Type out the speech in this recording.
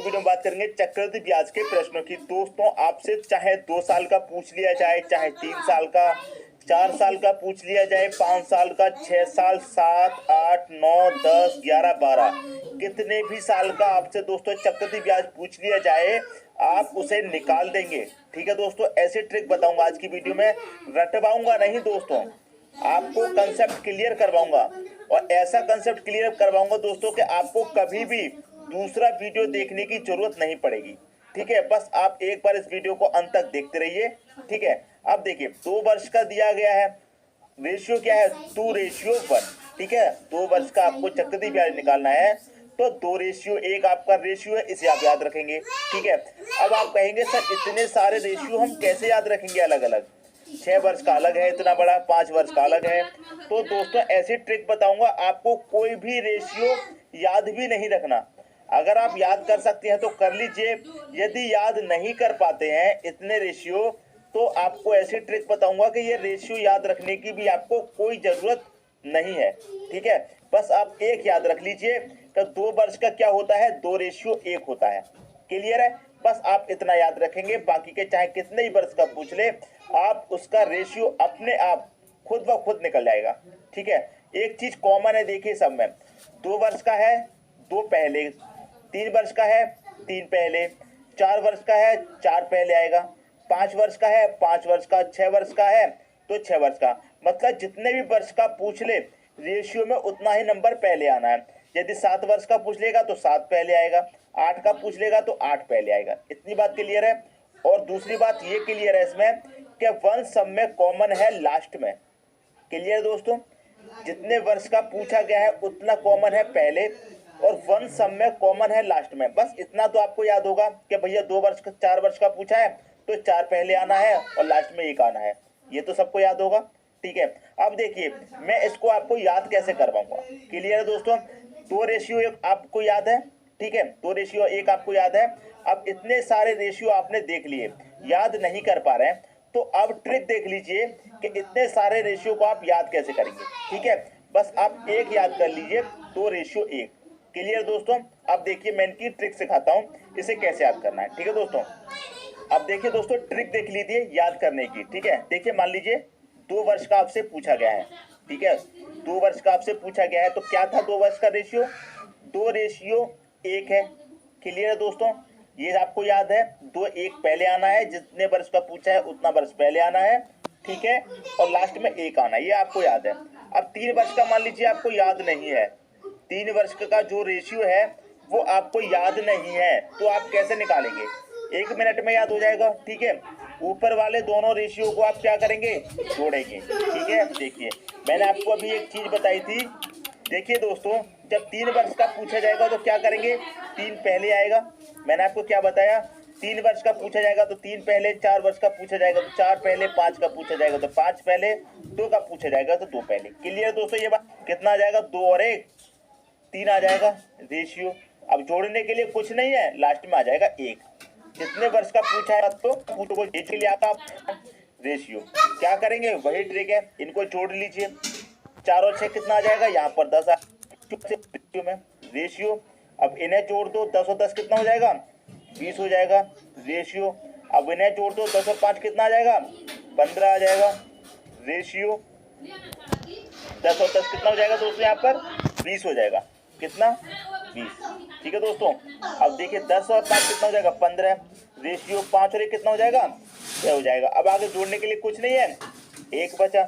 Video में बात करेंगे चक्रवृद्धि ब्याज के प्रश्नों की। दोस्तों आपसे चाहे 2 साल का पूछ लिया जाए, चाहे 3 साल का, 4 साल का पूछ लिया जाए, 5 साल का, 6 साल, 7, 8, 9, 10, 11, 12, कितने भी साल का आपसे दोस्तों चक्रवृद्धि ब्याज पूछ लिया जाए आप उसे निकाल देंगे। ठीक है दोस्तों, ऐसे ट्रिक बताऊंगा आज की वीडियो में, रटवाऊंगा नहीं दोस्तों, आपको कंसेप्ट क्लियर करवाऊंगा और ऐसा कंसेप्ट क्लियर करवाऊंगा दोस्तों कि आपको कभी भी दूसरा वीडियो देखने की जरूरत नहीं पड़ेगी। ठीक है, बस आप एक बार इस वीडियो को अंत तक देखते रहिए। ठीक है, अब देखिए 2 वर्ष का दिया गया है, रेशियो क्या है 2:1। ठीक है, 2 वर्ष का आपको चक्रवृद्धि ब्याज निकालना है तो 2:1 आपका रेशियो है, इसे आप याद रखेंगे। ठीक है, अब आप कहेंगे सर इतने सारे रेशियो हम कैसे याद रखेंगे अलग अलग, 6 वर्ष का अलग है इतना बड़ा, 5 वर्ष का अलग है। तो दोस्तों ऐसी ट्रिक बताऊंगा, आपको कोई भी रेशियो याद भी नहीं रखना। अगर आप याद कर सकते हैं तो कर लीजिए, यदि याद नहीं कर पाते हैं इतने रेशियो तो आपको ऐसी ट्रिक बताऊंगा कि ये रेशियो याद रखने की भी आपको कोई जरूरत नहीं है। ठीक है, बस आप एक याद रख लीजिए कि 2 वर्ष का क्या होता है 2:1 होता है। क्लियर है, बस आप इतना याद रखेंगे, बाकी के चाहे कितने ही वर्ष का पूछ ले आप उसका रेशियो अपने आप खुद ब खुद निकल जाएगा। ठीक है, एक चीज कॉमन है देखिए सब में, 2 वर्ष का है 2 पहले, 3 वर्ष का है 3 पहले, 4 वर्ष का है 4 पहले आएगा, 5 वर्ष का है 5 वर्ष का, 6 वर्ष का है तो 6 वर्ष का। मतलब जितने भी वर्ष का पूछ ले रेशियो में उतना ही नंबर पहले आना है। यदि 7 वर्ष का पूछ लेगा तो 7 पहले आएगा, 8 का पूछ लेगा तो 8 पहले आएगा। इतनी बात क्लियर है। और दूसरी बात ये क्लियर है इसमें कि वंश सब में कॉमन है लास्ट में। क्लियर दोस्तों, जितने वर्ष का पूछा गया है उतना कॉमन है पहले और वंश सब में कॉमन है लास्ट में। बस इतना तो आपको याद होगा कि भैया 2 वर्ष का 4 वर्ष का पूछा है तो 4 पहले आना है और लास्ट में 1 आना है, ये तो सबको याद होगा। ठीक है, अब देखिए मैं इसको आपको याद कैसे करवाऊंगा। क्लियर है दोस्तों, 2:1 आपको याद है। ठीक है, 2:1 आपको याद है। अब इतने सारे रेशियो आपने देख लिए, याद नहीं कर पा रहे हैं तो अब ट्रिक देख लीजिए कि इतने सारे रेशियो को आप याद कैसे करेंगे। ठीक है, बस आप एक याद कर लीजिए 2:1। क्लियर दोस्तों, अब देखिए मैं इनकी ट्रिक सिखाता हूँ इसे कैसे याद करना है। ठीक है दोस्तों, अब देखिए दोस्तों ट्रिक देख लीजिए याद करने की। ठीक है, देखिए मान लीजिए 2 वर्ष का आपसे पूछा गया है। ठीक है, 2 वर्ष का आपसे पूछा गया है तो क्या था 2 वर्ष का रेशियो 2:1 है। क्लियर है दोस्तों, ये आपको याद है 2:1 पहले आना है, जितने वर्ष का पूछा है उतना वर्ष पहले आना है। ठीक है, और लास्ट में 1 आना है, ये आपको याद है। अब 3 वर्ष का मान लीजिए आपको याद नहीं है, 3 वर्ष का जो रेशियो है वो आपको याद नहीं है तो आप कैसे निकालेंगे, 1 मिनट में याद हो जाएगा। ठीक है, ऊपर वाले दोनों रेशियो को आप क्या करेंगे जोड़ेंगे। ठीक है, देखिए मैंने आपको अभी एक चीज बताई थी। देखिए दोस्तों, जब 3 वर्ष का पूछा जाएगा तो क्या करेंगे 3 पहले आएगा। मैंने आपको क्या बताया, 3 वर्ष का पूछा जाएगा तो 3 पहले, 4 वर्ष का पूछा जाएगा तो 4 पहले, 5 का पूछा जाएगा तो 5 पहले, 2 का पूछा जाएगा तो 2 पहले। क्लियर दोस्तों, ये बात कितना आ जाएगा 2 और 1 3 आ जाएगा रेशियो। अब जोड़ने के लिए कुछ नहीं है, लास्ट में आ जाएगा 1। जितने वर्ष का पूछा है तो पूछो के लिए आता रेशियो क्या करेंगे वही ट्रिक है, इनको जोड़ लीजिए। 4 और 6 कितना आ जाएगा, यहाँ पर 10 में रेशियो। अब इन्हें जोड़ दो, 10 और 10 कितना हो जाएगा 20 हो जाएगा रेशियो। अब इन्हें जोड़ दो, 10 और 5 कितना आ जाएगा 15 आ जाएगा रेशियो। 10 और 10 कितना हो जाएगा दोस्तों, यहाँ पर 20 हो जाएगा, कितना 20। ठीक है दोस्तों, अब देखिए 10 और 5 कितना हो जाएगा 15 रेशियो, 5 और 1 कितना हो जाएगा 6 हो जाएगा। अब आगे जोड़ने के लिए कुछ नहीं है, 1 बचा।